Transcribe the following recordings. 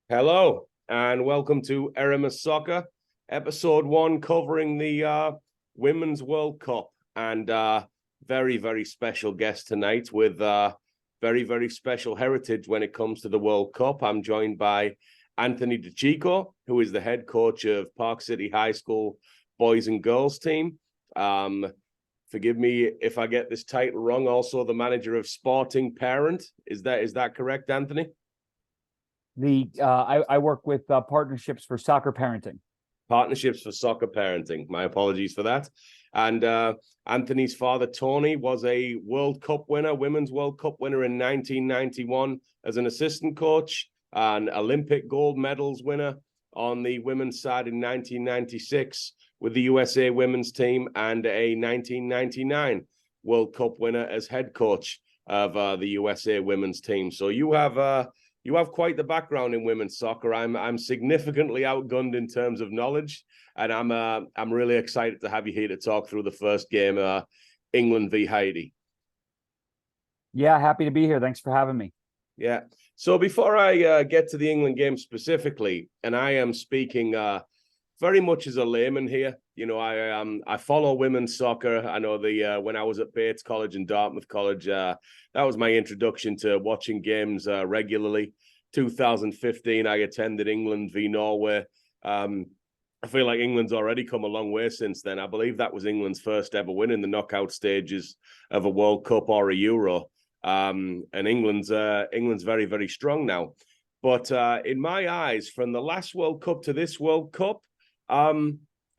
Hello, and welcome to Eramis Soccer, episode 1, covering the Women's World Cup. And very, very special guest tonight with very, very special heritage when it comes to the World Cup. I'm joined by Anthony DeChico, who is the head coach of Park City High School boys and girls team. Forgive me if I get this title wrong. Also, the manager of Sporting Parent. Is that correct, Anthony? I work with partnerships for soccer parenting. Partnerships for soccer parenting. My apologies for that. And Anthony's father, Tony, was a World Cup winner, Women's World Cup winner in 1991 as an assistant coach, an Olympic gold medals winner on the women's side in 1996 with the USA women's team, and a 1999 World Cup winner as head coach of the USA women's team. So you have quite the background in women's soccer. I'm significantly outgunned in terms of knowledge, and I'm really excited to have you here to talk through the first game, England v Haiti. Yeah, happy to be here. Thanks for having me. Yeah. So before I get to the England game specifically, and I am speaking very much as a layman here. You know, I follow women's soccer. I know when I was at Bates College and Dartmouth College, that was my introduction to watching games regularly. 2015, I attended England v Norway. I feel like England's already come a long way since then. I believe that was England's first ever win in the knockout stages of a World Cup or a Euro. And England's very, very strong now. But in my eyes, from the last World Cup to this World Cup,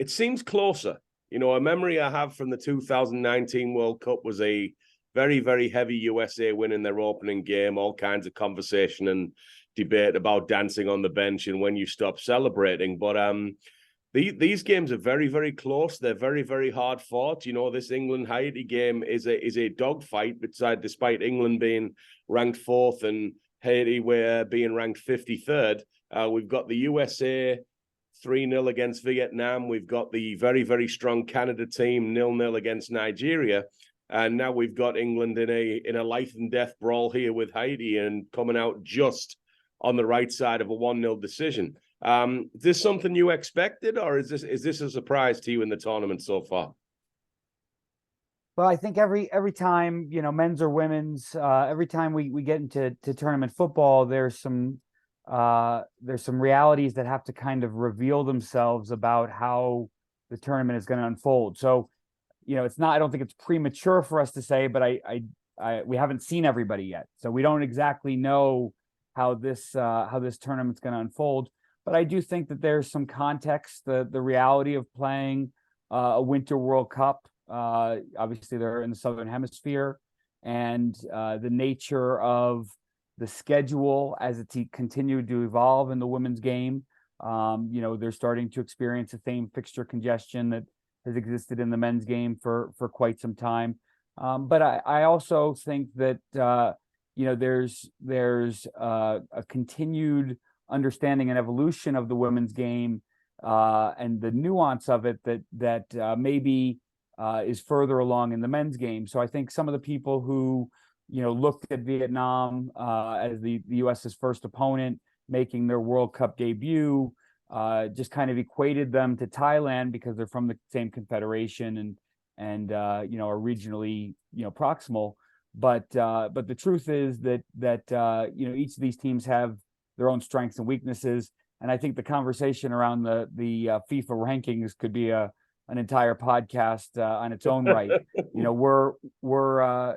it seems closer. You know, a memory I have from the 2019 World Cup was a very, very heavy USA win in their opening game, all kinds of conversation and debate about dancing on the bench and when you stop celebrating. But these games are very, very close. They're very, very hard fought. You know, this England-Haiti game is a dogfight, despite England being ranked 4th and Haiti being ranked 53rd. We've got the USA 3-0 against Vietnam. We've got the very, very strong Canada team 0-0 against Nigeria. And now we've got England in a life and death brawl here with Haiti and coming out just on the right side of a 1-0 decision. Is this something you expected, or is this a surprise to you in the tournament so far? Well, I think every time, you know, men's or women's, every time we get into tournament football, there's some realities that have to kind of reveal themselves about how the tournament is going to unfold. So, you know, I don't think it's premature for us to say, but we haven't seen everybody yet, so we don't exactly know how this tournament's going to unfold. But I do think that there's some context, the reality of playing a Winter World Cup. Obviously, they're in the Southern Hemisphere, and the nature of the schedule as it's continued to evolve in the women's game. You know, they're starting to experience the same fixture congestion that has existed in the men's game for quite some time. But I also think that you know, there's a continued understanding and evolution of the women's game and the nuance of it that maybe is further along in the men's game. So I think some of the people who, you know, looked at Vietnam as the US's first opponent making their World Cup debut, just kind of equated them to Thailand because they're from the same confederation and you know, are regionally, you know, proximal. But the truth is that you know, each of these teams have their own strengths and weaknesses, and I think the conversation around the FIFA rankings could be an entire podcast on its own right. You know, we're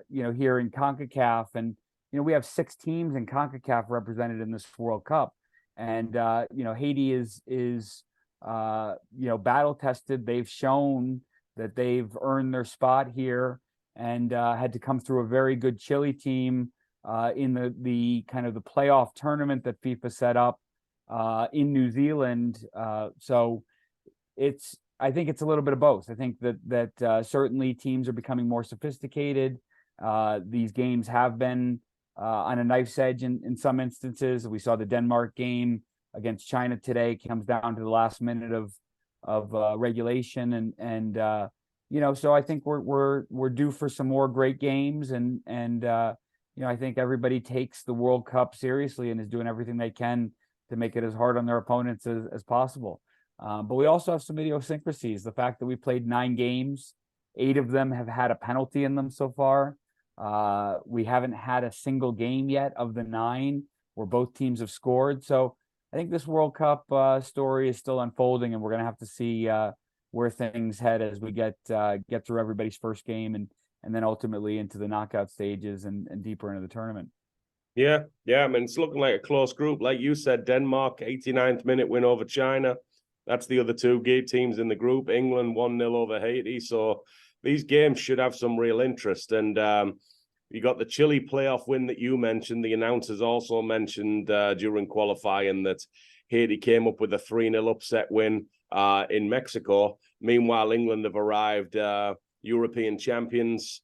you know, here in CONCACAF, and you know, we have 6 teams in CONCACAF represented in this World Cup, and you know, Haiti is you know, battle tested. They've shown that they've earned their spot here, and had to come through a very good Chile team in the kind of the playoff tournament that FIFA set up in New Zealand. So I think it's a little bit of both. I think that certainly teams are becoming more sophisticated. These games have been on a knife's edge in some instances. We saw the Denmark game against China today comes down to the last minute of regulation, and you know, so I think we're due for some more great games, and you know, I think everybody takes the World Cup seriously and is doing everything they can make it as hard on their opponents as possible. But we also have some idiosyncrasies. The fact that we played 9 games, 8 of them have had a penalty in them so far. We haven't had a single game yet of the 9 where both teams have scored. So I think this World Cup story is still unfolding, and we're going to have to see where things head as we get through everybody's first game and then ultimately into the knockout stages and deeper into the tournament. Yeah. I mean, it's looking like a close group. Like you said, Denmark, 89th minute win over China. That's the other 2 teams in the group. England 1-0 over Haiti. So these games should have some real interest. And you got the Chile playoff win that you mentioned. The announcers also mentioned during qualifying that Haiti came up with a 3-0 upset win in Mexico. Meanwhile, England have arrived European champions,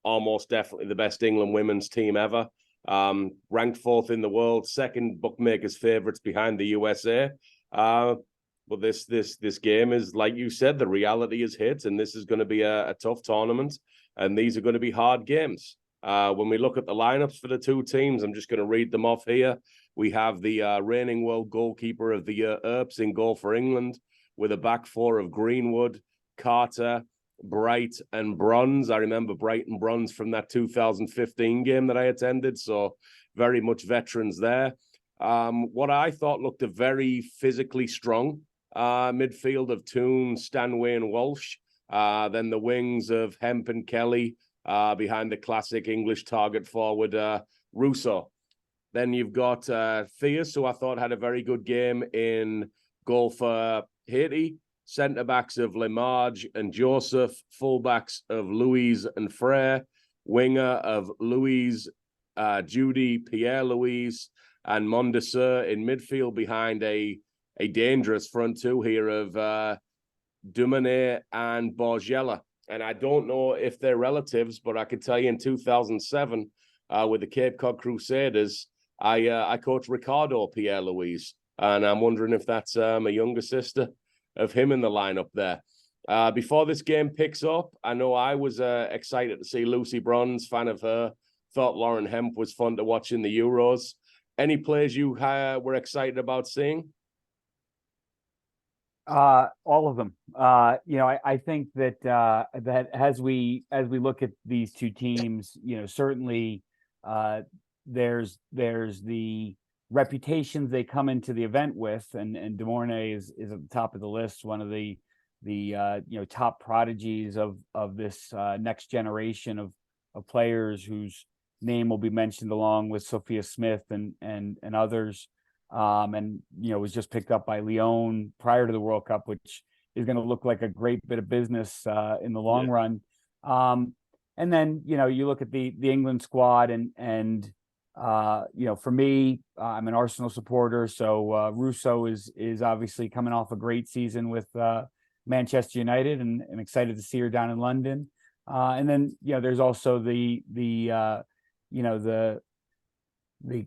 almost definitely the best England women's team ever, ranked 4th in the world, 2nd bookmakers' favorites behind the USA. But this game is, like you said, the reality is hit, and this is going to be a tough tournament, and these are going to be hard games. When we look at the lineups for the 2 teams, I'm just going to read them off here. We have the reigning world goalkeeper of the year, Earps, in goal for England, with a back 4 of Greenwood, Carter, Bright, and Bronze. I remember Bright and Bronze from that 2015 game that I attended, so very much veterans there. What I thought looked a very physically strong midfield of Toon, Stanway, and Walsh. Then the wings of Hemp and Kelly behind the classic English target forward, Russo. Then you've got Theus, who I thought had a very good game in goal for Haiti. Centre-backs of Lemarge and Joseph. Full-backs of Louise and Frere. Winger of Louise, Judy, Pierre-Louise, and Mondesir in midfield behind a dangerous front 2 here of Dumonay and Borgella. And I don't know if they're relatives, but I could tell you in 2007 with the Cape Cod Crusaders, I coached Ricardo Pierre-Louise, and I'm wondering if that's a younger sister of him in the lineup there. Before this game picks up, I know I was excited to see Lucy Bronze, fan of her. Thought Lauren Hemp was fun to watch in the Euros. Any players you were excited about seeing? All of them. I think that that as we look at these 2 teams, certainly there's the reputations they come into the event with, and Dumonay is at the top of the list, one of the top prodigies of this next generation of players whose name will be mentioned along with Sophia Smith and others. And was just picked up by Lyon prior to the World Cup, which is going to look like a great bit of business in the long run. And then you look at the England squad, and for me, I'm an Arsenal supporter, so Russo is obviously coming off a great season with Manchester United, and I'm excited to see her down in London. And then there's also the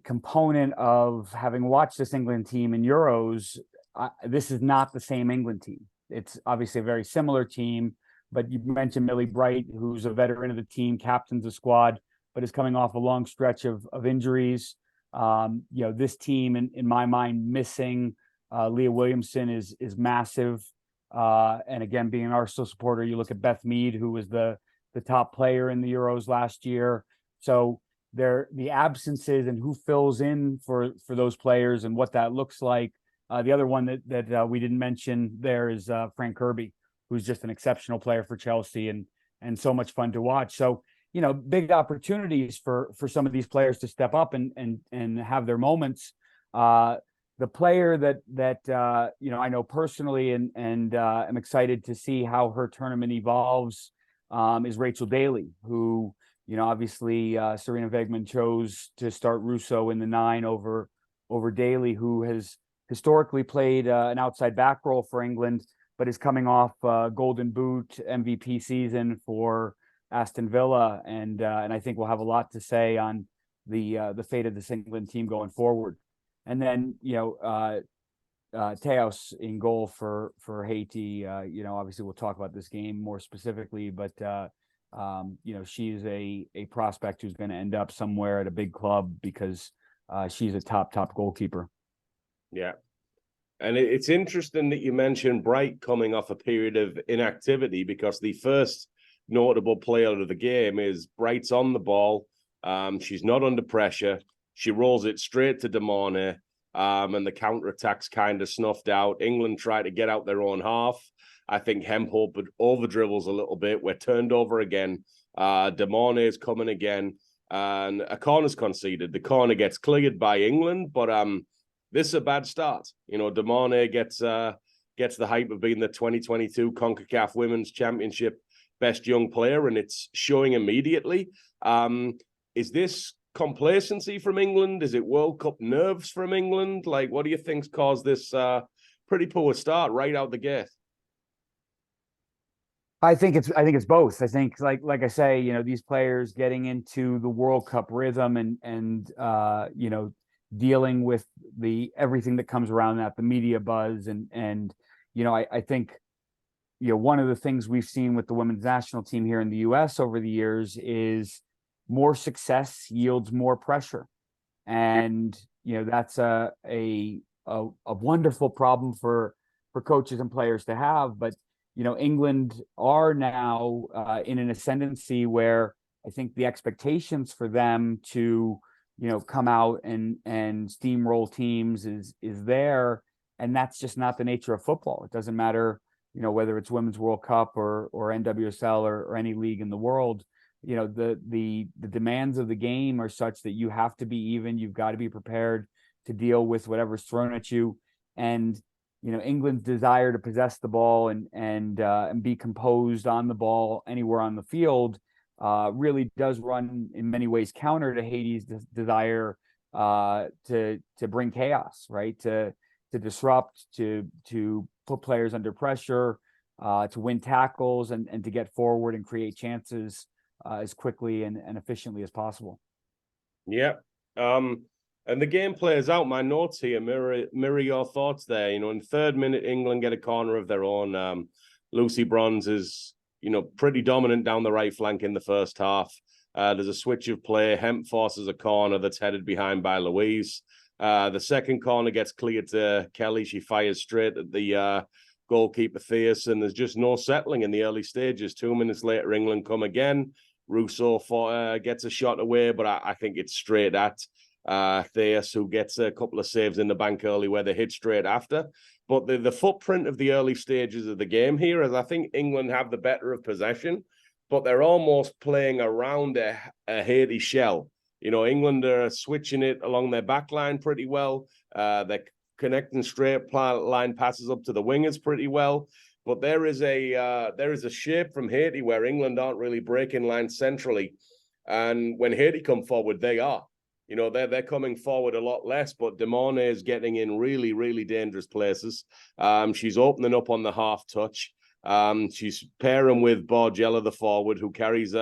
component of having watched this England team in Euros. This is not the same England team. It's obviously a very similar team, but you mentioned Millie Bright, who's a veteran of the team, captains the squad, but is coming off a long stretch of injuries. This team, in my mind, missing Leah Williamson is massive. And again, being an Arsenal supporter, you look at Beth Mead, who was the top player in the Euros last year. So the absences and who fills in for those players and what that looks like. The other one that we didn't mention there is Frank Kirby, who's just an exceptional player for Chelsea and so much fun to watch. So, big opportunities for some of these players to step up and have their moments. The player that I know personally and am excited to see how her tournament evolves is Rachel Daly, who obviously Serena Vegman chose to start Russo in the 9 over Daly, who has historically played an outside back role for England, but is coming off Golden Boot MVP season for Aston Villa, and I think we'll have a lot to say on the fate of this England team going forward. And then Teos in goal for Haiti. Obviously we'll talk about this game more specifically, but she's a prospect who's going to end up somewhere at a big club because she's a top goalkeeper. Yeah. And it's interesting that you mentioned Bright coming off a period of inactivity, because the first notable player of the game is Bright's on the ball. She's not under pressure. She rolls it straight to Dumonay, and the counterattack's kind of snuffed out. England try to get out their own half. I think Hemphope over dribbles a little bit. We're turned over again. Dumonay is coming again, and a corner's conceded. The corner gets cleared by England, but this is a bad start. You know, Dumonay gets the hype of being the 2022 CONCACAF Women's Championship best young player, and it's showing immediately. Is this complacency from England? Is it World Cup nerves from England? Like, what do you think's caused this pretty poor start right out the gate? I think it's both. I think like I say, you know, these players getting into the World Cup rhythm and you know, dealing with everything that comes around that, the media buzz, and you know, I think, you know, one of the things we've seen with the women's national team here in the US over the years is more success yields more pressure. And you know, that's a wonderful problem for coaches and players to have. But you know, England are now in an ascendancy where I think the expectations for them to, you know, come out and steamroll teams is there, and that's just not the nature of football. It doesn't matter, you know, whether it's Women's World Cup or NWSL or any league in the world. You know, the demands of the game are such that you have to be even. You've got to be prepared to deal with whatever's thrown at you. And you know, England's desire to possess the ball and be composed on the ball anywhere on the field really does run in many ways counter to Haiti's desire to bring chaos, right? To disrupt, to put players under pressure, to win tackles and to get forward and create chances as quickly and efficiently as possible. Yeah. And the game plays out. My notes here mirror your thoughts there. You know, in third minute, England get a corner of their own. Lucy Bronze is, you know, pretty dominant down the right flank in the first half. There's a switch of play. Hemp forces a corner that's headed behind by Louise. The second corner gets cleared to Kelly. She fires straight at the goalkeeper, Thierse, and there's just no settling in the early stages. 2 minutes later, England come again. Rousseau gets a shot away, but I think it's straight at Thierse, who gets a couple of saves in the bank early where they hit straight after. But the footprint of the early stages of the game here is I think England have the better of possession, but they're almost playing around a Haiti shell. You know, England are switching it along their back line pretty well. They're connecting straight line passes up to the wingers pretty well. But there is a shape from Haiti where England aren't really breaking lines centrally. And when Haiti come forward, they are. You know, they're coming forward a lot less, but Dumonay is getting in really, really dangerous places. She's opening up on the half touch. She's pairing with Borgella, the forward, who carries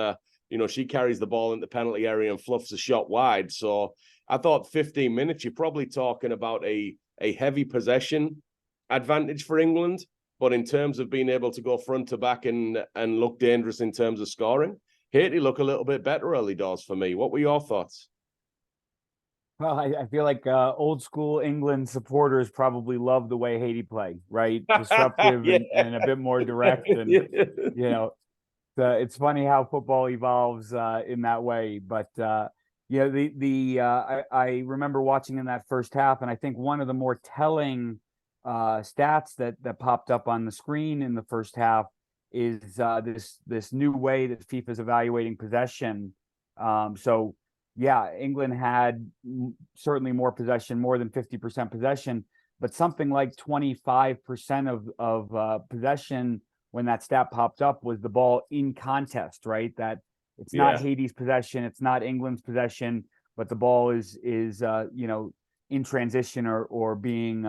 she carries the ball in the penalty area and fluffs a shot wide. So I thought 15 minutes, you're probably talking about a heavy possession advantage for England. But in terms of being able to go front to back and look dangerous in terms of scoring, Haiti look a little bit better early doors for me. What were your thoughts? Well, I feel like old school England supporters probably love the way Haiti play, right? Disruptive Yeah. and a bit more direct. And, Yeah. you know, it's funny how football evolves in that way. But, you know, I remember watching in that first half, and I think one of the more telling stats that popped up on the screen in the first half is this new way that FIFA is evaluating possession. So, yeah, England had certainly more possession, more than 50% possession, but something like 25% of possession when that stat popped up was the ball in contest, right? That it's not Haiti's possession, it's not England's possession, but the ball is you know, in transition or being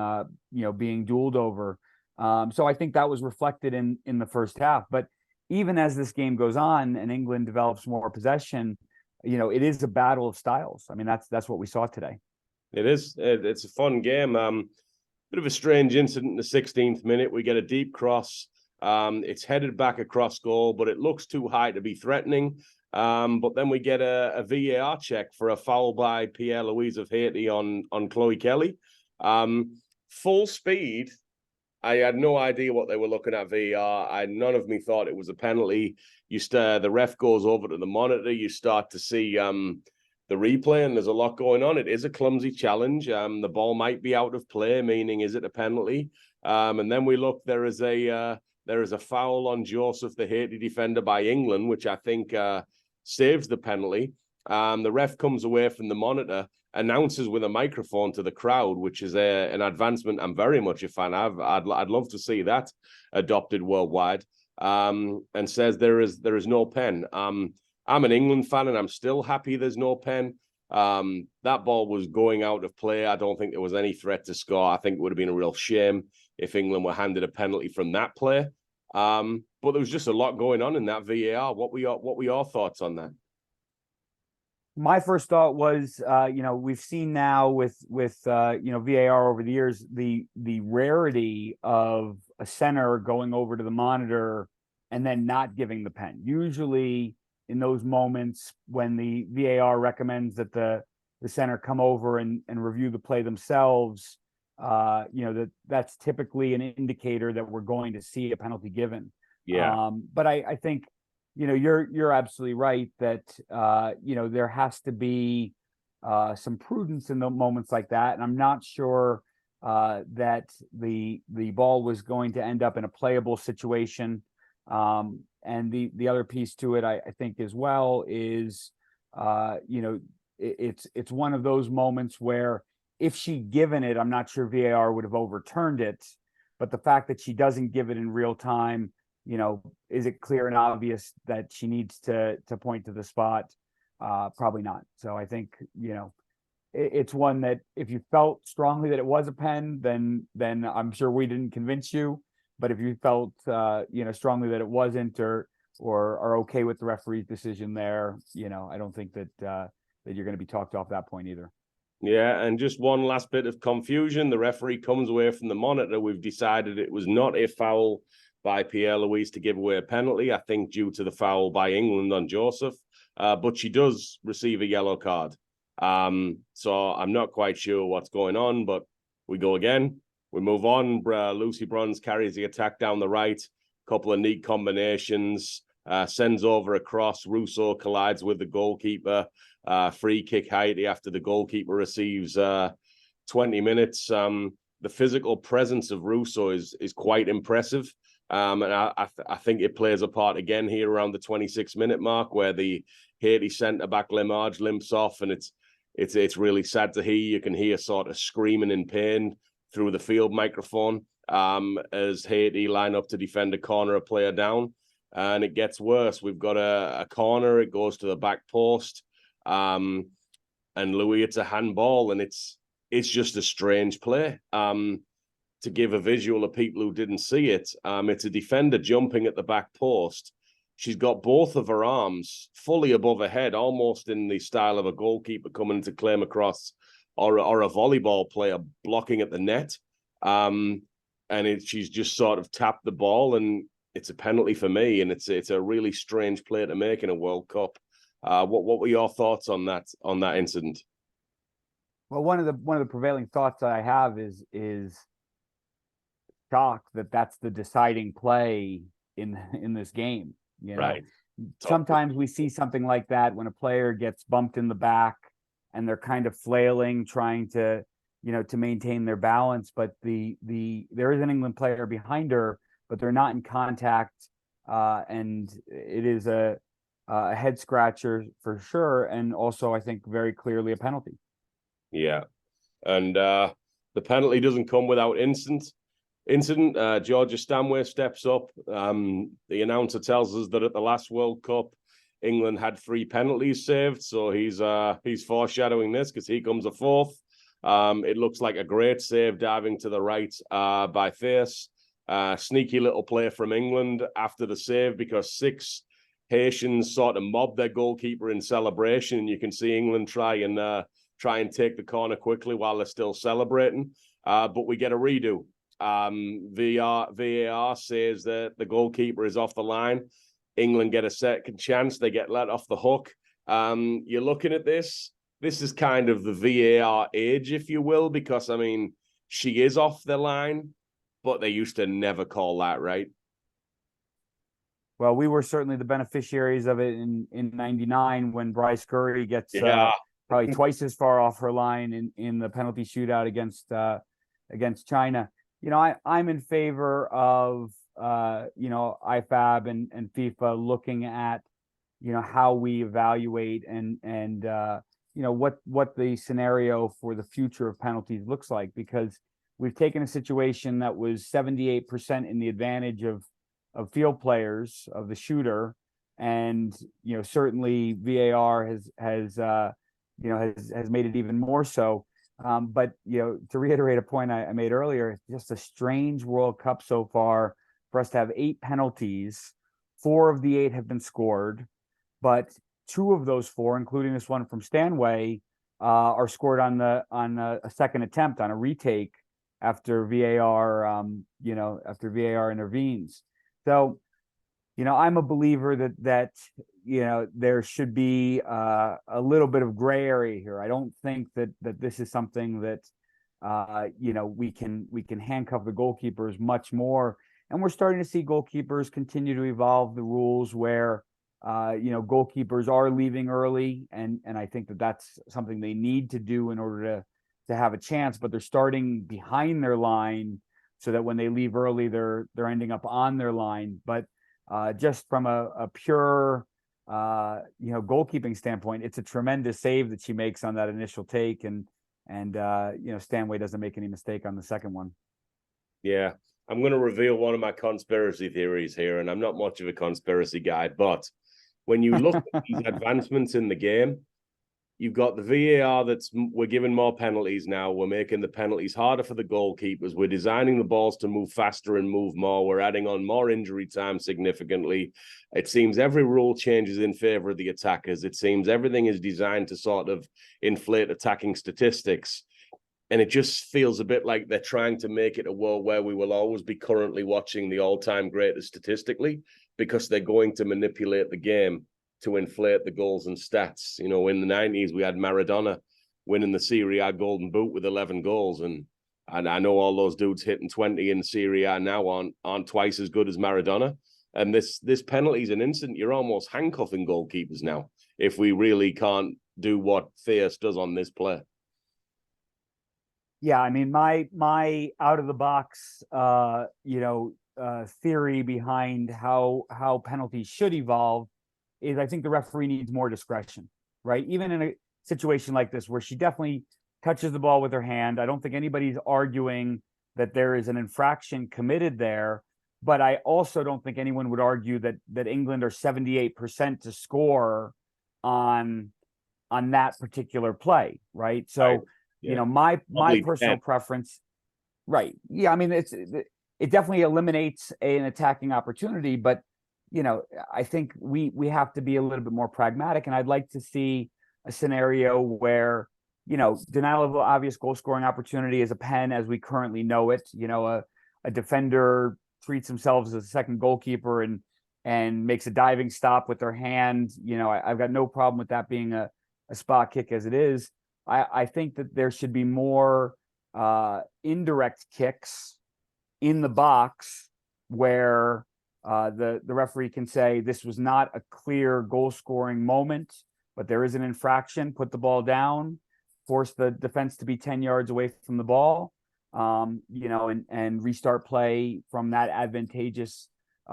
you know, being dueled over. So I think that was reflected in the first half. But even as this game goes on and England develops more possession, you know, it is a battle of styles. I mean, that's what we saw today. It is. It's a fun game. Bit of a strange incident in the 16th minute. We get a deep cross. It's headed back across goal, but it looks too high to be threatening. But then we get a VAR check for a foul by Pierre-Louise of Haiti on Chloe Kelly. Full speed. I had no idea what they were looking at VAR. None of me thought it was a penalty. The ref goes over to the monitor. You start to see the replay, and there's a lot going on. It is a clumsy challenge. The ball might be out of play, meaning is it a penalty? And then we look. There is a foul on Joseph, the Haiti defender, by England, which I think saves the penalty. The ref comes away from the monitor, announces with a microphone to the crowd, which is an advancement I'm very much a fan of. I'd love to see that adopted worldwide. And says there is no pen. I'm an England fan, and I'm still happy there's no pen. That ball was going out of play. I don't think there was any threat to score. I think it would have been a real shame if England were handed a penalty from that play. But there was just a lot going on in that VAR. What were your thoughts on that? My first thought was, we've seen now with VAR over the years, the rarity of a center going over to the monitor and then not giving the pen. Usually in those moments when the VAR recommends that the center come over and review the play themselves, that's typically an indicator that we're going to see a penalty given. Yeah. But I think, you're absolutely right that, there has to be some prudence in the moments like that. And I'm not sure that the ball was going to end up in a playable situation. And the other piece to it, I think as well is, it's one of those moments where if she'd given it, I'm not sure VAR would have overturned it. But the fact that she doesn't give it in real time, is it clear and obvious that she needs to point to the spot? Probably not. So I think, it's one that if you felt strongly that it was a pen, then I'm sure we didn't convince you. But if you felt, strongly that it wasn't, or are okay with the referee's decision there, I don't think that you're going to be talked off that point either. Yeah, and just one last bit of confusion. The referee comes away from the monitor. We've decided it was not a foul by Pierre-Louise to give away a penalty, I think due to the foul by England on Joseph. But she does receive a yellow card. So I'm not quite sure what's going on, but we go again. We move on. Lucy Bronze carries the attack down the right. Couple of neat combinations. Sends over a cross. Russo collides with the goalkeeper. Free kick Haiti after the goalkeeper receives 20 minutes. The physical presence of Russo is quite impressive. And I think it plays a part again here around the 26-minute mark where the Haiti centre-back Lemarge limps off, and it's really sad to hear. You can hear sort of screaming in pain through the field microphone as Haiti line up to defend a corner, a player down. And it gets worse. We've got a corner. It goes to the back post. And Louis, it's a handball, and it's just a strange play. To give a visual of people who didn't see it, it's a defender jumping at the back post. She's got both of her arms fully above her head, almost in the style of a goalkeeper coming to claim a cross, or a volleyball player blocking at the net. And she's just sort of tapped the ball, and it's a penalty for me. And it's a really strange play to make in a World Cup. What were your thoughts on that incident? Well, one of the prevailing thoughts that I have is shock that that's the deciding play in this game. Right. Sometimes we see something like that when a player gets bumped in the back and they're kind of flailing, trying to maintain their balance. But there is an England player behind her, but they're not in contact, and it is a head scratcher for sure, and also I think very clearly a penalty. Yeah, and the penalty doesn't come without incident. Georgia Stanway steps up. The announcer tells us that at the last World Cup, England had 3 penalties saved. So he's foreshadowing this because he comes a 4th. It looks like a great save diving to the right by Face. Sneaky little play from England after the save because 6 Haitians sort of mobbed their goalkeeper in celebration. And you can see England try and take the corner quickly while they're still celebrating. But we get a redo. VAR says that the goalkeeper is off the line. England get a second chance. They get let off the hook. You're looking at this. This is kind of the VAR age, if you will, because, I mean, she is off the line, but they used to never call that, right? Well, we were certainly the beneficiaries of it in '99 when Bryce Curry gets probably twice as far off her line in the penalty shootout against China. You know, I'm in favor of you know, IFAB and FIFA looking at, you know, how we evaluate and you know, what the scenario for the future of penalties looks like, because we've taken a situation that was 78% in the advantage of field players, of the shooter, and, you know, certainly VAR has you know, has made it even more so. But, you know, to reiterate a point I made earlier, it's just a strange World Cup so far for us to have 8 penalties. 4 of the 8 have been scored, but 2 of those 4, including this one from Stanway, are scored on a second attempt, on a retake after VAR, you know, after VAR intervenes. So, you know, I'm a believer that you know, there should be a little bit of gray area here. I don't think that this is something that you know, we can handcuff the goalkeepers much more. And we're starting to see goalkeepers continue to evolve the rules where you know, goalkeepers are leaving early, and I think that that's something they need to do in order to have a chance. But they're starting behind their line so that when they leave early, they're ending up on their line. But just from a pure you know, goalkeeping standpoint, it's a tremendous save that she makes on that initial take, and you know, Stanway doesn't make any mistake on the second one. Yeah, I'm going to reveal one of my conspiracy theories here, and I'm not much of a conspiracy guy, but when you look at these advancements in the game, you've got the VAR we're giving more penalties now. We're making the penalties harder for the goalkeepers. We're designing the balls to move faster and move more. We're adding on more injury time significantly. It seems every rule changes in favor of the attackers. It seems everything is designed to sort of inflate attacking statistics. And it just feels a bit like they're trying to make it a world where we will always be currently watching the all-time greatest statistically, because they're going to manipulate the game to inflate the goals and stats. You know, in the 90s, we had Maradona winning the Serie A Golden Boot with 11 goals. And I know all those dudes hitting 20 in Serie A now aren't twice as good as Maradona. And this penalty is an instant. You're almost handcuffing goalkeepers now if we really can't do what Theus does on this play. Yeah, I mean, my out of the box you know, theory behind how penalties should evolve is, I think the referee needs more discretion, right? Even in a situation like this where she definitely touches the ball with her hand. I don't think anybody's arguing that there is an infraction committed there, but I also don't think anyone would argue that England are 78% to score on that particular play, right? So, Right. Yeah. you know, my Probably personal 10. preference, right? Yeah, I mean, it definitely eliminates an attacking opportunity, but you know, I think we have to be a little bit more pragmatic, and I'd like to see a scenario where, you know, denial of obvious goal scoring opportunity is a pen as we currently know it. You know, a defender treats themselves as a second goalkeeper and makes a diving stop with their hand. You know, I've got no problem with that being a spot kick as it is. I think that there should be more indirect kicks in the box where the referee can say this was not a clear goal scoring moment, but there is an infraction. Put the ball down, force the defense to be 10 yards away from the ball, you know, and restart play from that advantageous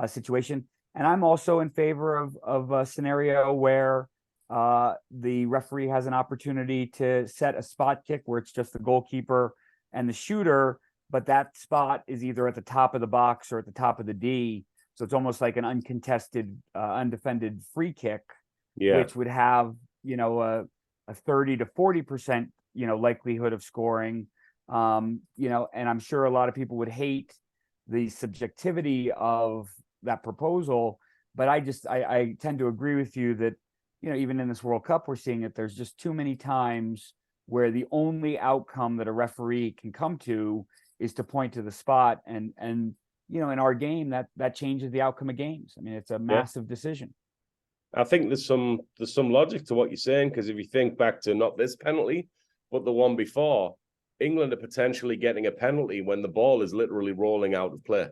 situation. And I'm also in favor of a scenario where the referee has an opportunity to set a spot kick where it's just the goalkeeper and the shooter, but that spot is either at the top of the box or at the top of the D. So it's almost like an uncontested, undefended free kick, which would have, you know, a 30 to 40%, you know, likelihood of scoring. You know, and I'm sure a lot of people would hate the subjectivity of that proposal, but I tend to agree with you that, you know, even in this World Cup, we're seeing it. There's just too many times where the only outcome that a referee can come to is to point to the spot, and in our game, that changes the outcome of games. I mean, it's a massive decision. I think there's some logic to what you're saying, because if you think back to not this penalty, but the one before, England are potentially getting a penalty when the ball is literally rolling out of play.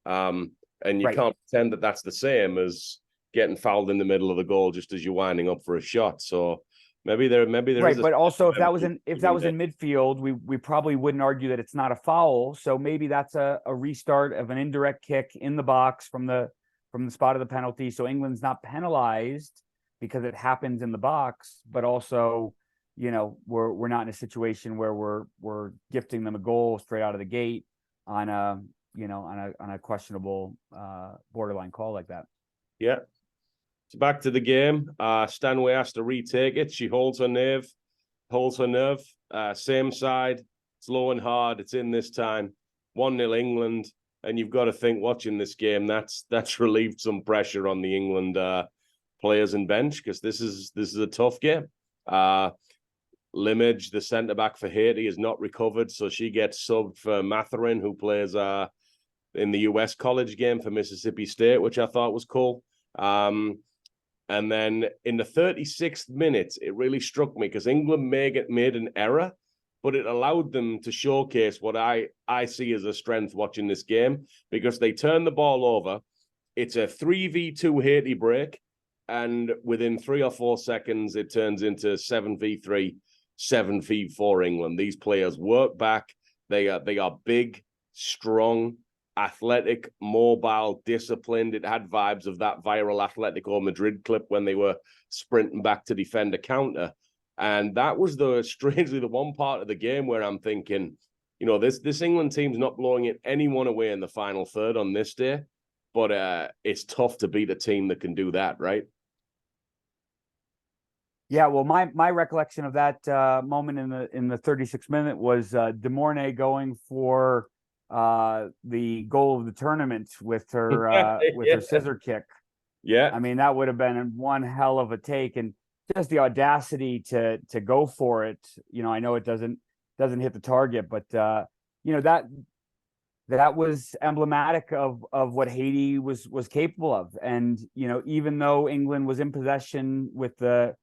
And you can't pretend that that's the same as getting fouled in the middle of the goal just as you're winding up for a shot. So maybe there is. But also if that was in midfield, we probably wouldn't argue that it's not a foul. So maybe that's a restart of an indirect kick in the box from the spot of the penalty. So England's not penalized because it happens in the box, but also, we're not in a situation where we're gifting them a goal straight out of the gate on a questionable borderline call like that. Yeah. So back to the game. Stanway has to retake it. She holds her nerve. Same side. It's low and hard. It's in this time. 1-0 England. And you've got to think, watching this game, that's relieved some pressure on the England players and bench, because this is a tough game. Limage, the centre-back for Haiti, is not recovered, so she gets subbed for Matherin, who plays in the US college game for Mississippi State, which I thought was cool. And then in the 36th minute, it really struck me, because England made an error, but it allowed them to showcase what I see as a strength watching this game, because they turn the ball over. It's a 3v2 Haiti break, and within 3 or 4 seconds, it turns into 7v3, 7v4 England. These players work back. They are big, strong, athletic, mobile, disciplined. It had vibes of that viral Atletico Madrid clip when they were sprinting back to defend a counter. And that was strangely the one part of the game where I'm thinking, this England team's not blowing anyone away in the final third on this day, but it's tough to beat a team that can do that, right? Yeah, well, my recollection of that moment in the 36th minute was Dumonay going for the goal of the tournament with her her scissor kick. Yeah, I mean, that would have been one hell of a take, and just the audacity to go for it. I know it doesn't hit the target, but that was emblematic of what Haiti was capable of. And even though England was in possession with the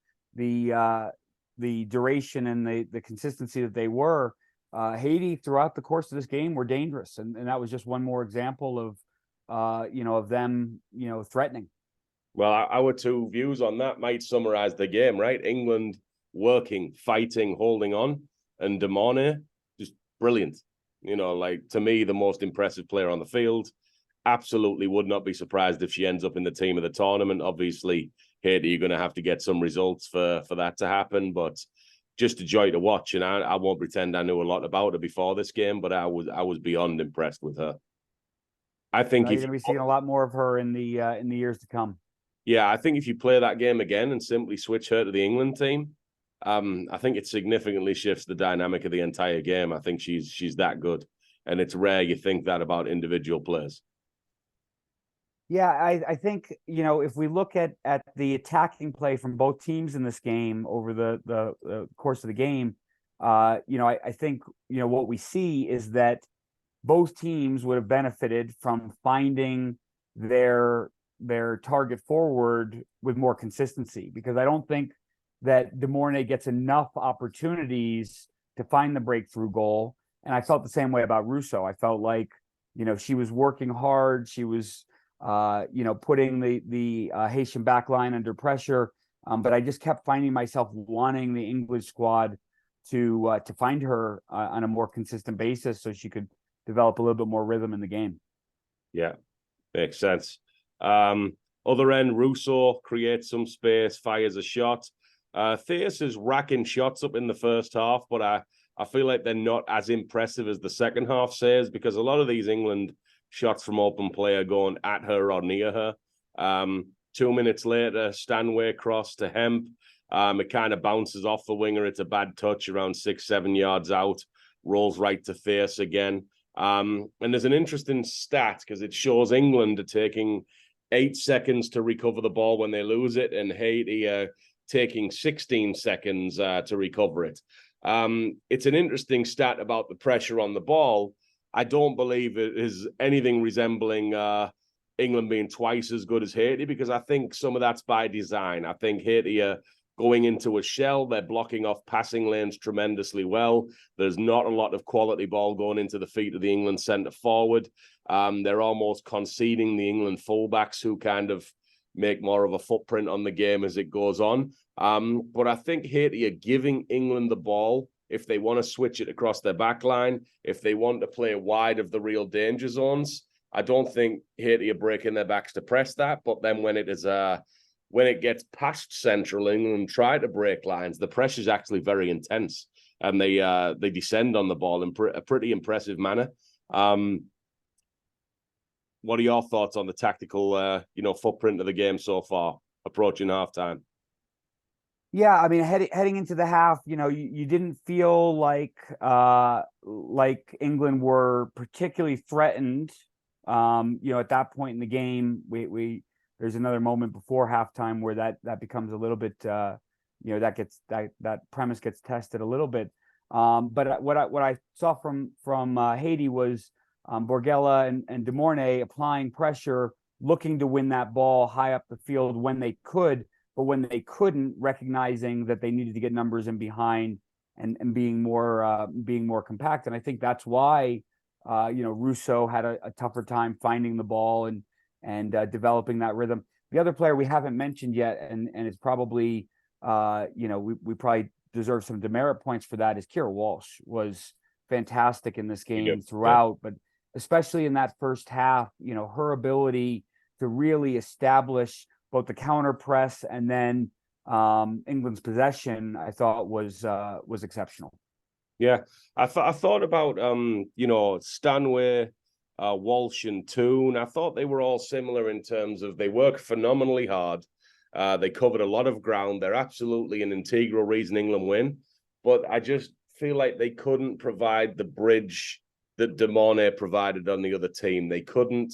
duration and the consistency that they were, Haiti throughout the course of this game were dangerous, and that was just one more example of of them threatening. Well, our two views on that might summarize the game, right? England working, fighting, holding on, and Dumonay just brilliant. To me, the most impressive player on the field. Absolutely would not be surprised if she ends up in the team of the tournament. Obviously, Haiti, you're going to have to get some results for that to happen, but just a joy to watch. And I won't pretend I knew a lot about her before this game, but I was beyond impressed with her. I think you're going to be seeing a lot more of her in the years to come. Yeah, I think if you play that game again and simply switch her to the England team, I think it significantly shifts the dynamic of the entire game. I think she's that good, and it's rare you think that about individual players. Yeah, I think if we look at the attacking play from both teams in this game over the course of the game, I think what we see is that both teams would have benefited from finding their target forward with more consistency, because I don't think that Dumonay gets enough opportunities to find the breakthrough goal. And I felt the same way about Russo. I felt like, she was working hard. She was, putting the Haitian backline under pressure. But I just kept finding myself wanting the English squad to find her on a more consistent basis so she could develop a little bit more rhythm in the game. Yeah, makes sense. Other end, Russo creates some space, fires a shot. Theus is racking shots up in the first half, but I feel like they're not as impressive as the second half says, because a lot of these England shots from open play are going at her or near her. 2 minutes later, Stanway cross to Hemp. It kind of bounces off the winger. It's a bad touch around 6-7 yards out. Rolls right to Theus again. And there's an interesting stat, because it shows England are taking 8 seconds to recover the ball when they lose it, and Haiti taking 16 seconds to recover it. It's an interesting stat about the pressure on the ball, I don't believe it is anything resembling England being twice as good as Haiti, because I think some of that's by design. I think Haiti are going into a shell. They're blocking off passing lanes tremendously well. There's not a lot of quality ball going into the feet of the England centre forward. They're almost conceding the England fullbacks, who kind of make more of a footprint on the game as it goes on. But I think Haiti are giving England the ball if they want to switch it across their back line, if they want to play wide of the real danger zones. I don't think Haiti are breaking their backs to press that, but then when it gets past Central England, try to break lines, the pressure is actually very intense, and they descend on the ball in a pretty impressive manner. What are your thoughts on the tactical, footprint of the game so far, approaching halftime? Yeah, I mean, heading into the half, you didn't feel like England were particularly threatened. At that point in the game, there's another moment before halftime where that becomes a little bit, that premise gets tested a little bit. But what I saw from Haiti was Borgella and Dumonay applying pressure, looking to win that ball high up the field when they could. But when they couldn't, recognizing that they needed to get numbers in behind and being more compact. And I think that's why Russo had a tougher time finding the ball and developing that rhythm. The other player we haven't mentioned yet, and it's probably we probably deserve some demerit points for that, is Kira Walsh. Was fantastic in this game throughout, but especially in that first half. Her ability to really establish both the counter press and then England's possession, I thought was exceptional. Yeah, I thought about Stanway, Walsh, and Toon. I thought they were all similar in terms of they work phenomenally hard. They covered a lot of ground. They're absolutely an integral reason England win. But I just feel like they couldn't provide the bridge that Dumonay provided on the other team. They couldn't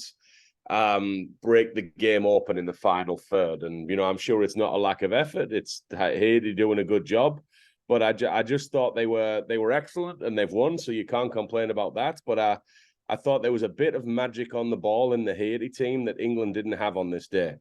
break the game open in the final third. And, I'm sure it's not a lack of effort. It's Haiti doing a good job. But I just thought they were excellent, and they've won, so you can't complain about that. But I thought there was a bit of magic on the ball in the Haiti team that England didn't have on this day.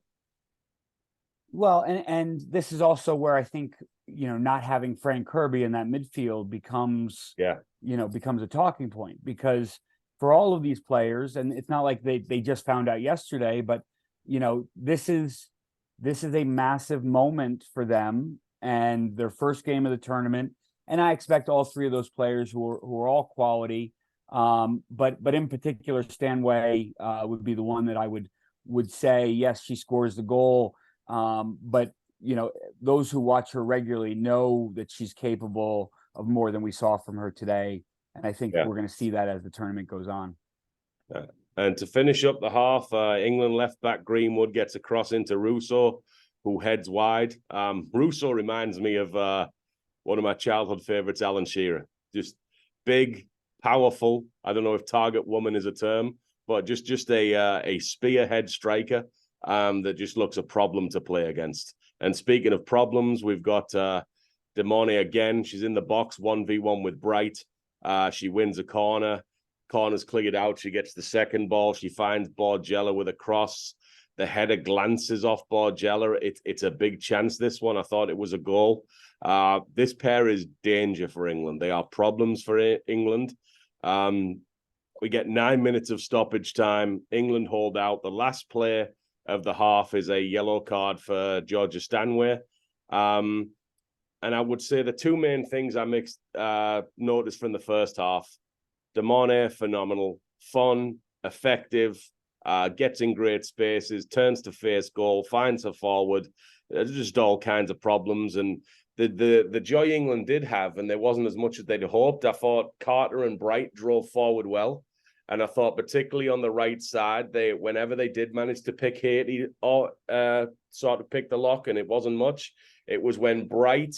Well, and this is also where I think, not having Frank Kirby in that midfield becomes a talking point, because for all of these players, and it's not like they just found out yesterday, but this is a massive moment for them and their first game of the tournament. And I expect all three of those players who are all quality. But in particular, Stanway would be the one that I would say, yes, she scores the goal. But those who watch her regularly know that she's capable of more than we saw from her today. And I think we're going to see that as the tournament goes on. And to finish up the half, England left back Greenwood gets a cross into Russo, who heads wide. Russo reminds me of one of my childhood favorites, Alan Shearer. Just big, powerful. I don't know if target woman is a term, but just a spearhead striker that just looks a problem to play against. And speaking of problems, we've got Dumonay again. She's in the box 1v1 with Bright. She wins a corner. Corner's cleared out. She gets the second ball. She finds Borgella with a cross. The header glances off Borgella. It's a big chance, this one. I thought it was a goal. This pair is danger for England. They are problems for England. We get 9 minutes of stoppage time. England hold out. The last play of the half is a yellow card for Georgia Stanway. And I would say the two main things I noticed from the first half: Dumonay, phenomenal, fun, effective, gets in great spaces, turns to face goal, finds her forward. There's just all kinds of problems. And the joy England did have, and there wasn't as much as they'd hoped. I thought Carter and Bright drove forward well. And I thought particularly on the right side, whenever they did manage to pick Haiti or sort of pick the lock, and it wasn't much, it was when Bright,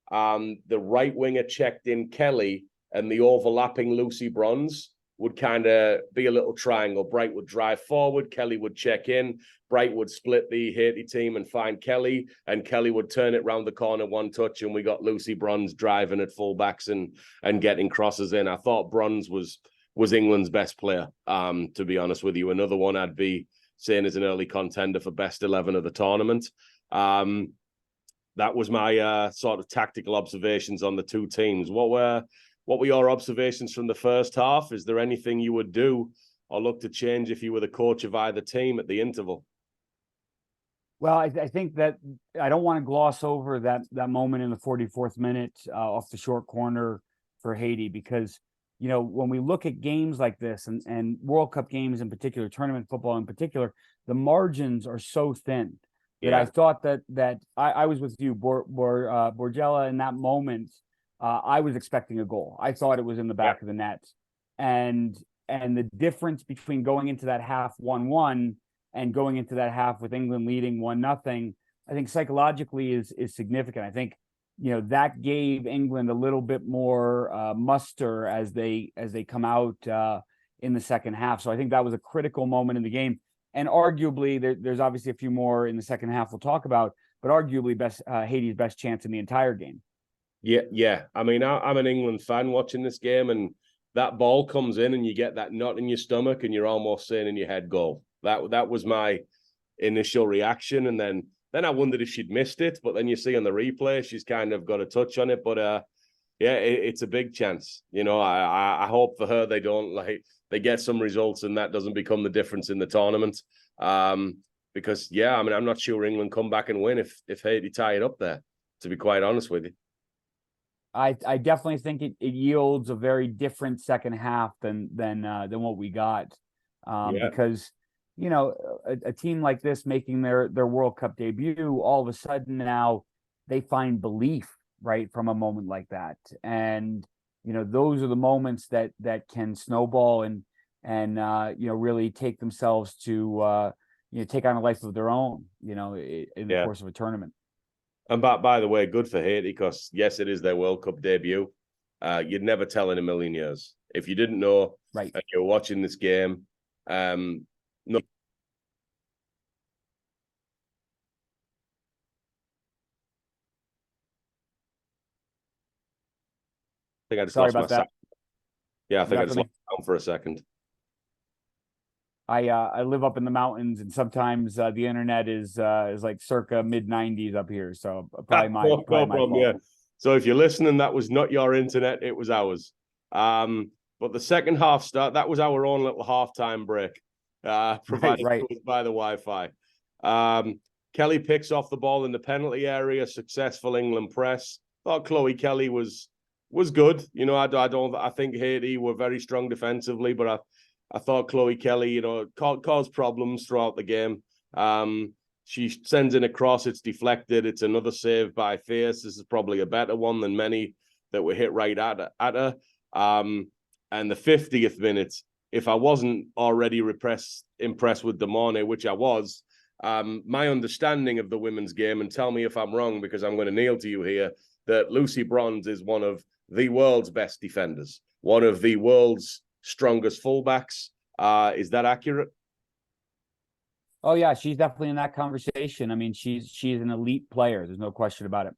the right winger, checked in Kelly, and the overlapping Lucy Bronze would kind of be a little triangle. Bright would drive forward, Kelly would check in, Bright would split the Haiti team and find Kelly, and Kelly would turn it round the corner one touch, and we got Lucy Bronze driving at fullbacks and getting crosses in. I thought Bronze was was England's best player. To be honest with you, another one I'd be saying is an early contender for best 11 of the tournament. That was my sort of tactical observations on the two teams. What were your observations from the first half? Is there anything you would do or look to change if you were the coach of either team at the interval? Well, I think that I don't want to gloss over that moment in the 44th minute off the short corner for Haiti, because, you know, when we look at games like this and World Cup games in particular, tournament football in particular, the margins are so thin that I thought that I was with you, Borgella, in that moment. I was expecting a goal. I thought it was in the back of the net, and the difference between going into that half 1-1 and going into that half with England leading 1-0, I think psychologically is significant. I think, you know, that gave England a little bit more muster as they come out in the second half. So I think that was a critical moment in the game. And arguably, there's obviously a few more in the second half we'll talk about, but arguably Haiti's best chance in the entire game. Yeah. I mean, I'm an England fan watching this game, and that ball comes in and you get that knot in your stomach and you're almost saying in your head, goal. That was my initial reaction. And then I wondered if she'd missed it, but then you see on the replay, she's kind of got a touch on it. But it's a big chance. You know, I hope for her they get some results and that doesn't become the difference in the tournament. Because I mean, I'm not sure England come back and win if Haiti tie it up there, to be quite honest with you. I definitely think it yields a very different second half than what we got. Because, you know, a team like this making their World Cup debut, all of a sudden now they find belief, right, from a moment like that. And, you know, those are the moments that can snowball and you know, really take themselves to take on a life of their own, you know, in the course of a tournament. And by the way, good for Haiti, because yes, it is their World Cup debut. You'd never tell in a million years if you didn't know, right, and you're watching this game. No. I think I just Sorry lost about my that. Yeah, I think I just lost down for a second. I live up in the mountains, and sometimes the internet is like circa mid-90s up here, so probably my fault. Yeah. So if you're listening, that was not your internet; it was ours. But the second half start, that was our own little halftime break, provided by the Wi-Fi. Kelly picks off the ball in the penalty area. Successful England press. Thought Chloe Kelly was good. You know, I think Haiti were very strong defensively, but I thought Chloe Kelly, you know, caused problems throughout the game. She sends in a cross, it's deflected. It's another save by Fierce. This is probably a better one than many that were hit right at her. And the 50th minute, if I wasn't already impressed with Dumonay, which I was, my understanding of the women's game, and tell me if I'm wrong, because I'm going to kneel to you here, that Lucy Bronze is one of the world's best defenders, one of the world's strongest fullbacks. Is that accurate? Oh yeah, she's definitely in that conversation. I mean, she's an elite player. There's no question about it.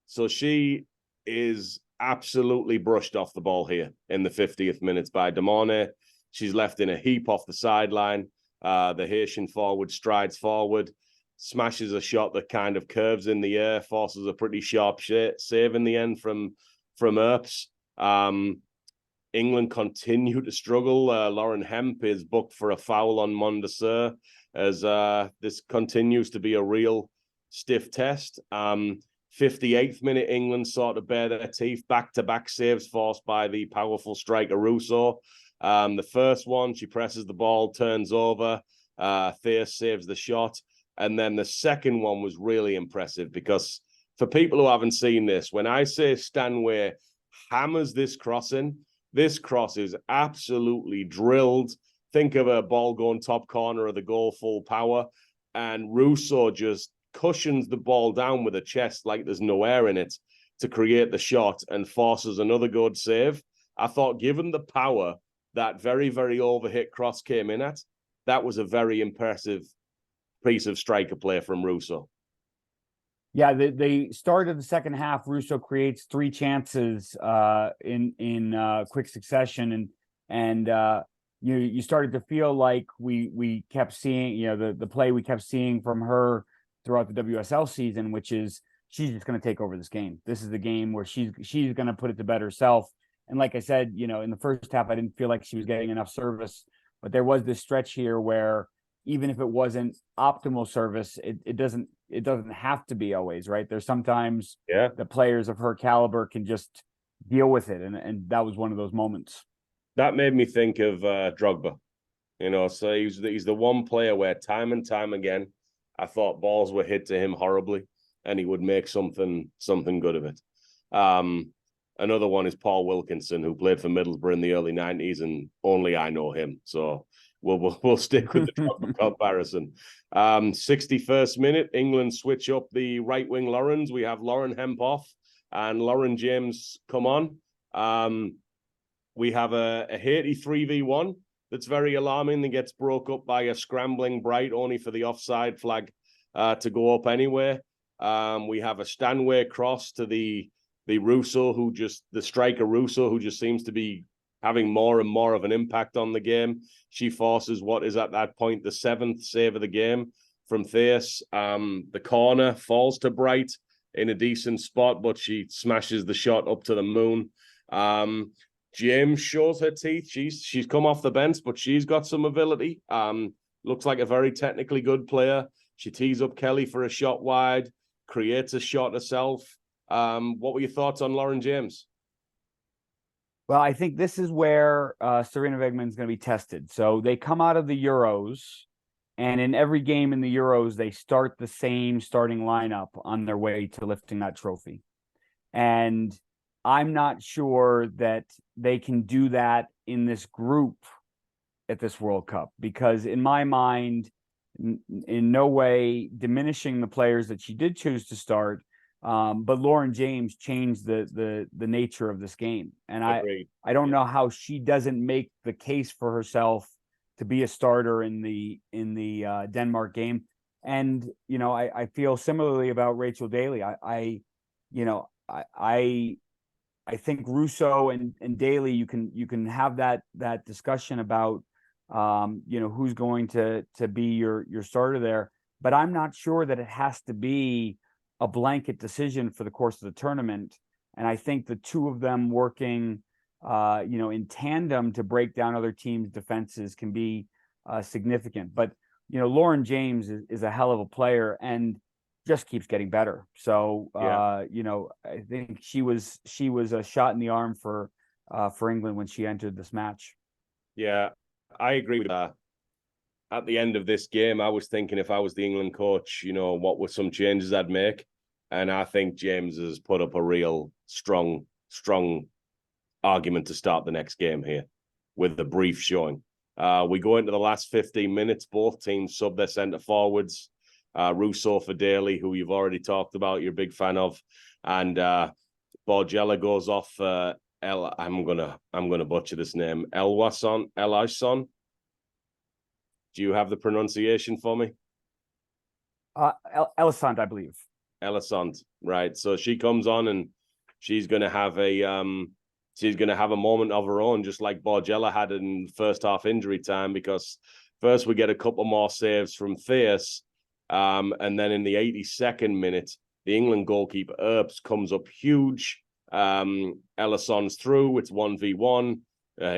So she is absolutely brushed off the ball here in the 50th minute by Dumonay. She's left in a heap off the sideline. The Haitian forward strides forward, smashes a shot that kind of curves in the air, forces a pretty sharp save in the end from Earps. England continue to struggle. Lauren Hemp is booked for a foul on Mondesir as this continues to be a real stiff test. 58th minute, England sort of bare their teeth. Back-to-back saves forced by the powerful striker Russo. The first one, she presses the ball, turns over. Fierce saves the shot. And then the second one was really impressive, because for people who haven't seen this, when I say Stanway hammers this cross is absolutely drilled. Think of a ball going top corner of the goal, full power. And Russo just cushions the ball down with a chest like there's no air in it to create the shot and forces another good save. I thought, given the power that very, very overhit cross came in at, that was a very impressive piece of striker play from Russo. Yeah, the start of the second half, Russo creates 3 chances in quick succession, And you started to feel like we kept seeing, the play we kept seeing from her throughout the WSL season, which is she's just going to take over this game. This is the game where she's going to put it to bed herself. And like I said, in the first half, I didn't feel like she was getting enough service, but there was this stretch here where even if it wasn't optimal service, it doesn't have to be always, right? There's sometimes the players of her caliber can just deal with it, and that was one of those moments. That made me think of Drogba. So he's the one player where time and time again, I thought balls were hit to him horribly, and he would make something good of it. Another one is Paul Wilkinson, who played for Middlesbrough in the early 90s, and only I know him. So we'll stick with the Drogba comparison. 61st minute, England switch up the right wing Laurens. We have Lauren Hemp off and Lauren James come on. We have a Haiti 3v1 that's very alarming that gets broke up by a scrambling Bright, only for the offside flag to go up anyway. We have a Stanway cross to the Russo, the striker Russo, who just seems to be having more and more of an impact on the game. She forces what is at that point the 7th save of the game from Theus. The corner falls to Bright in a decent spot, but she smashes the shot up to the moon. James shows her teeth. She's come off the bench, but she's got some ability. Looks like a very technically good player. She tees up Kelly for a shot wide, creates a shot herself. What were your thoughts on Lauren James? Well, I think this is where Serena Wegman is going to be tested. So they come out of the Euros, and in every game in the Euros, they start the same starting lineup on their way to lifting that trophy. And I'm not sure that they can do that in this group at this World Cup, because in my mind, in no way diminishing the players that she did choose to start, but Lauren James changed the nature of this game. And I don't know how she doesn't make the case for herself to be a starter in the Denmark game. And I feel similarly about Rachel Daly. I think Russo and Daly, you can have that discussion about who's going to be your starter there, but I'm not sure that it has to be a blanket decision for the course of the tournament. And I think the two of them working in tandem to break down other teams' defenses can be significant. But Lauren James is a hell of a player and just keeps getting better. So I think she was a shot in the arm for England when she entered this match. Yeah, I agree with that. At the end of this game, I was thinking if I was the England coach, what were some changes I'd make? And I think James has put up a real strong argument to start the next game here with the brief showing. We go into the last 15 minutes, both teams sub their centre forwards. Russo for Daly, who you've already talked about, you're a big fan of, and Borgella goes off. I'm gonna butcher this name. Elison. Do you have the pronunciation for me? Elisant, I believe. Elisant, right? So she comes on and she's gonna have a moment of her own, just like Borgella had in first half injury time. Because first we get a couple more saves from Theus. And then in the 82nd minute, the England goalkeeper Earps comes up huge. Ellison's through. It's 1v1.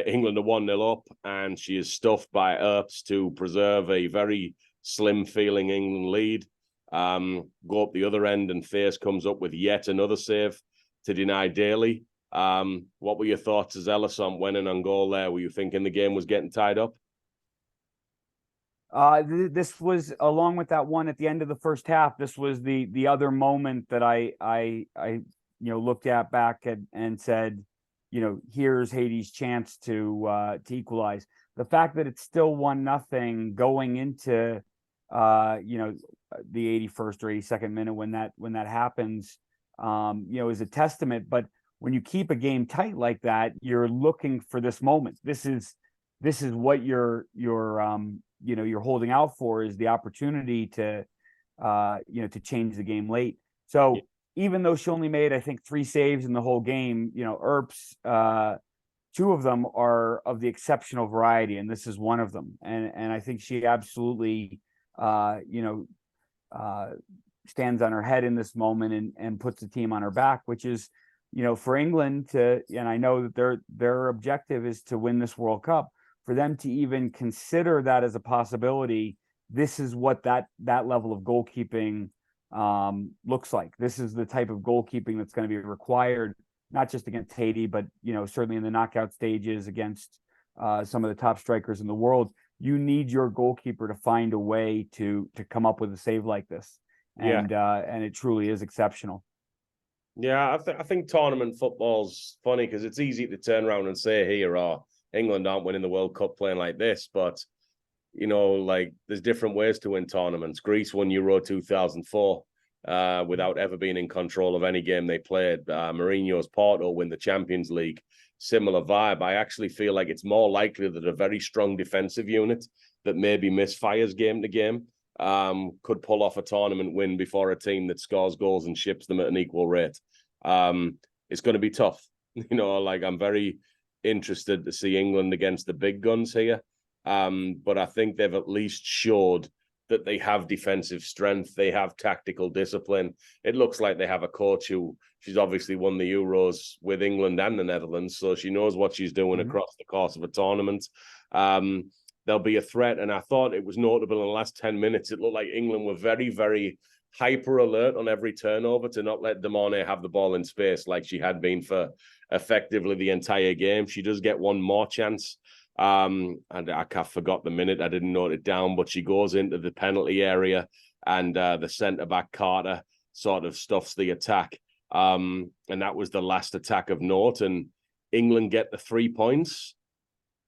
England are 1-0 up, and she is stuffed by Earps to preserve a very slim feeling England lead. Go up the other end, and Theus comes up with yet another save to deny Daly. What were your thoughts as Ellison went in on goal there? Were you thinking the game was getting tied up? This was, along with that one at the end of the first half, this was the other moment that I looked at back and said, here's Haiti's chance to equalize. The fact that it's still 1-0 going into the 81st or 82nd minute when that happens, is a testament. But when you keep a game tight like that, you're looking for this moment. This is what you're holding out for, is the opportunity to change the game late. So even though she only made, I think, 3 saves in the whole game, Earps two of them are of the exceptional variety, and this is one of them. And I think she absolutely, stands on her head in this moment and puts the team on her back, which is, for England to, and I know that their objective is to win this World Cup. For them to even consider that as a possibility, this is what that level of goalkeeping looks like. This is the type of goalkeeping that's going to be required, not just against Haiti, but certainly in the knockout stages against some of the top strikers in the world. You need your goalkeeper to find a way to come up with a save like this, and it truly is exceptional. Yeah, I think tournament football's funny because it's easy to turn around and say here, England aren't winning the World Cup playing like this, but like there's different ways to win tournaments. Greece won Euro 2004 without ever being in control of any game they played. Mourinho's Porto win the Champions League. Similar vibe. I actually feel like it's more likely that a very strong defensive unit that maybe misfires game to game could pull off a tournament win before a team that scores goals and ships them at an equal rate. It's going to be tough. Like I'm very interested to see England against the big guns here. But I think they've at least showed that they have defensive strength. They have tactical discipline. It looks like they have a coach who she's obviously won the Euros with England and the Netherlands, so she knows what she's doing across the course of a tournament. There'll be a threat, and I thought it was notable in the last 10 minutes. It looked like England were very, very hyper alert on every turnover to not let Dumonay have the ball in space like she had been for effectively the entire game. She does get one more chance. And I forgot the minute. I didn't note it down, but she goes into the penalty area and the centre-back Carter sort of stuffs the attack. And that was the last attack of note. And England get the 3 points.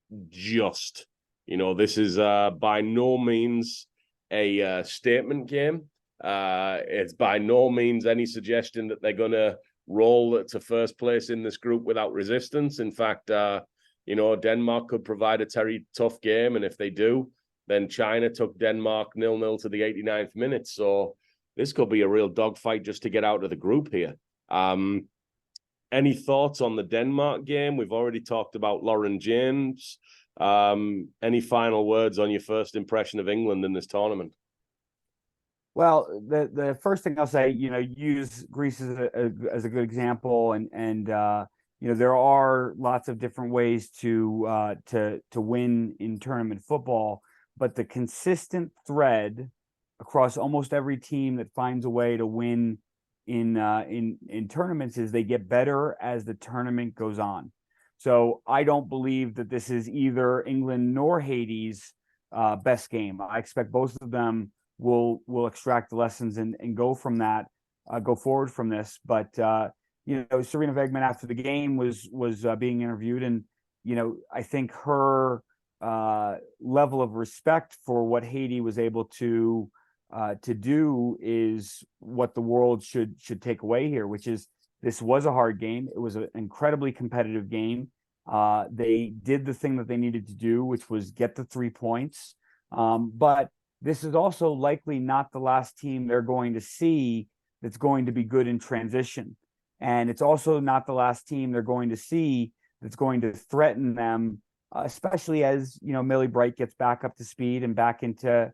This is by no means a statement game. It's by no means any suggestion that they're going to roll to first place in this group without resistance. In fact, Denmark could provide a very tough game. And if they do, then China took Denmark 0-0 to the 89th minute. So this could be a real dogfight just to get out of the group here. Any thoughts on the Denmark game? We've already talked about Lauren James. Any final words on your first impression of England in this tournament? Well, the first thing I'll say, use Greece as a good example, and there are lots of different ways to win in tournament football, but the consistent thread across almost every team that finds a way to win in tournaments is they get better as the tournament goes on. So I don't believe that this is either England nor Haiti's best game. I expect both of them will extract the lessons and go from that, go forward from this. But Serena Wegman after the game was being interviewed, and I think her level of respect for what Haiti was able to do is what the world should take away here, which is this was a hard game. It was an incredibly competitive game. They did the thing that they needed to do, which was get the 3 points. But this is also likely not the last team they're going to see that's going to be good in transition. And it's also not the last team they're going to see that's going to threaten them, especially as, Millie Bright gets back up to speed and back into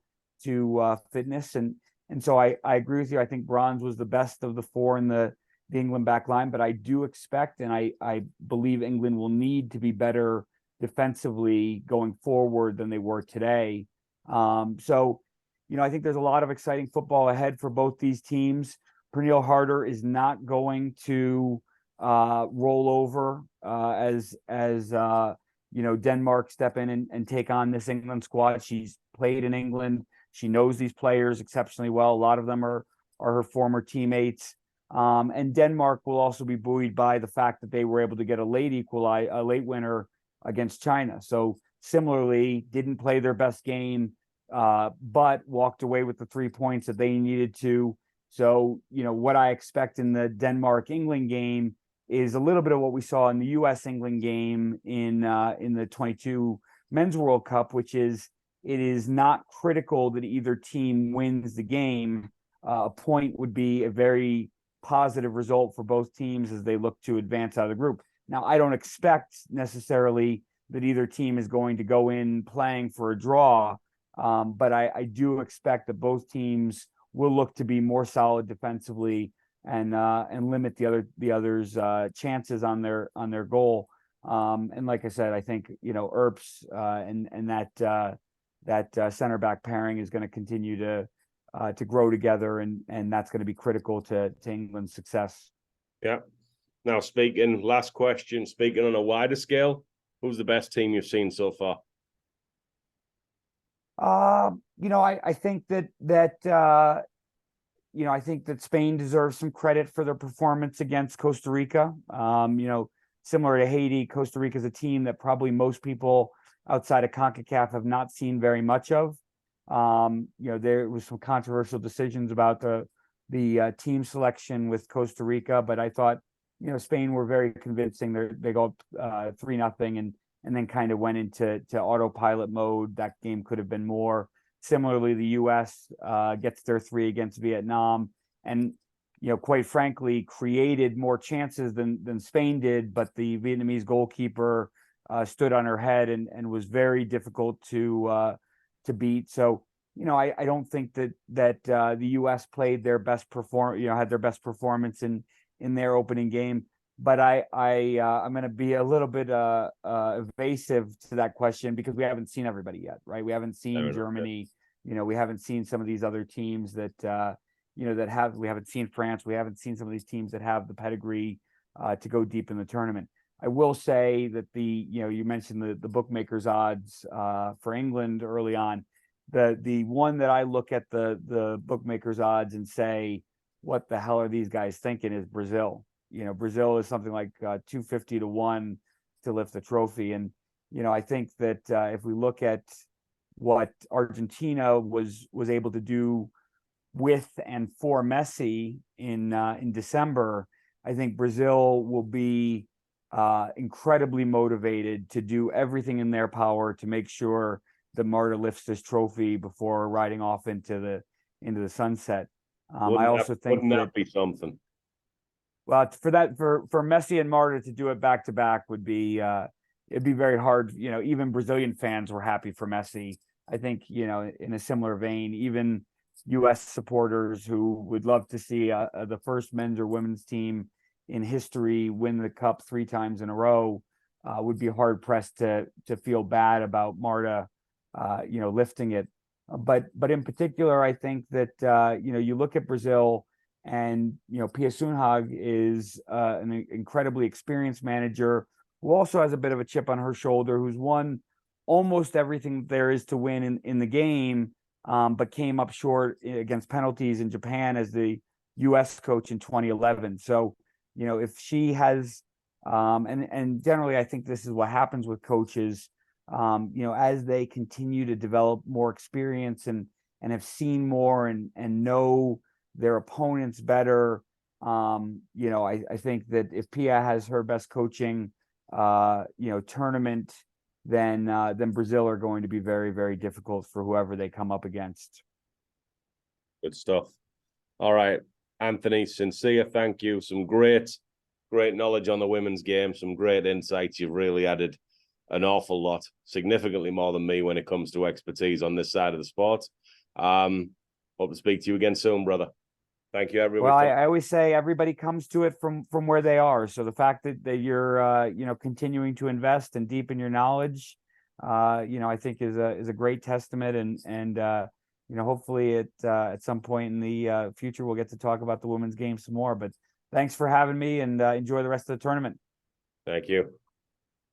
fitness. And so I agree with you. I think Bronze was the best of the four in the England back line, but I do expect, and I believe England will need to be better defensively going forward than they were today. I think there's a lot of exciting football ahead for both these teams. Pernille Harder is not going to roll over as Denmark step in and take on this England squad. She's played in England. She knows these players exceptionally well. A lot of them are her former teammates. And Denmark will also be buoyed by the fact that they were able to get a late winner against China. So similarly, didn't play their best game, but walked away with the 3 points that they needed to. So, what I expect in the Denmark-England game is a little bit of what we saw in the U.S.-England game in the 22 Men's World Cup, which is it is not critical that either team wins the game. A point would be a very positive result for both teams as they look to advance out of the group. Now, I don't expect necessarily that either team is going to go in playing for a draw, but I do expect that both teams will look to be more solid defensively and limit the other's chances on their goal. And like I said, I think Earps and that center back pairing is going to continue to grow together, and that's going to be critical to England's success. Yeah. Now, last question, speaking on a wider scale, who's the best team you've seen so far? I think that I think that Spain deserves some credit for their performance against Costa Rica. Similar to Haiti, Costa Rica is a team that probably most people outside of CONCACAF have not seen very much of. There was some controversial decisions about the team selection with Costa Rica, but I thought, Spain were very convincing. They go up 3-0 and then kind of went into autopilot mode. That game could have been more. Similarly, the U.S. Gets their 3 against Vietnam, and quite frankly, created more chances than Spain did. But the Vietnamese goalkeeper stood on her head and was very difficult to beat. So I don't think that the U.S. played their best had their best performance in their opening game. But I'm going to be a little bit evasive to that question because we haven't seen everybody yet, right? We haven't seen Germany. We haven't seen some of these other teams that we haven't seen France. We haven't seen some of these teams that have the pedigree to go deep in the tournament. I will say that you mentioned the bookmakers odds for England early on. The one that I look at the bookmakers odds and say, what the hell are these guys thinking, is Brazil. Brazil is something like 250 to 1 to lift the trophy. And, I think that if we look at what Argentina was able to do with and for Messi in December, I think Brazil will be incredibly motivated to do everything in their power to make sure that Marta lifts this trophy before riding off into the sunset. I also think that be something. Well, for Messi and Marta to do it back to back would be it'd be very hard. Even Brazilian fans were happy for Messi. I think in a similar vein, even U.S. supporters who would love to see the first men's or women's team in history win the cup 3 times in a row would be hard pressed to feel bad about Marta, lifting it. But in particular, I think that you look at Brazil. And Pia Sundhage is an incredibly experienced manager who also has a bit of a chip on her shoulder, who's won almost everything there is to win in the game, but came up short against penalties in Japan as the U.S. coach in 2011. So if she has, and generally I think this is what happens with coaches, as they continue to develop more experience and have seen more and know their opponents better. I think that if Pia has her best coaching, tournament, then Brazil are going to be very, very difficult for whoever they come up against. Good stuff. All right, Anthony, sincere thank you. Some great knowledge on the women's game. Some great insights. You've really added an awful lot, significantly more than me when it comes to expertise on this side of the sport. Hope to speak to you again soon, brother. Thank you, everyone. Well, I always say everybody comes to it from where they are. So the fact that you're continuing to invest and deepen your knowledge, I think is a great testament. And hopefully at some point in the future we'll get to talk about the women's game some more. But thanks for having me, and enjoy the rest of the tournament. Thank you.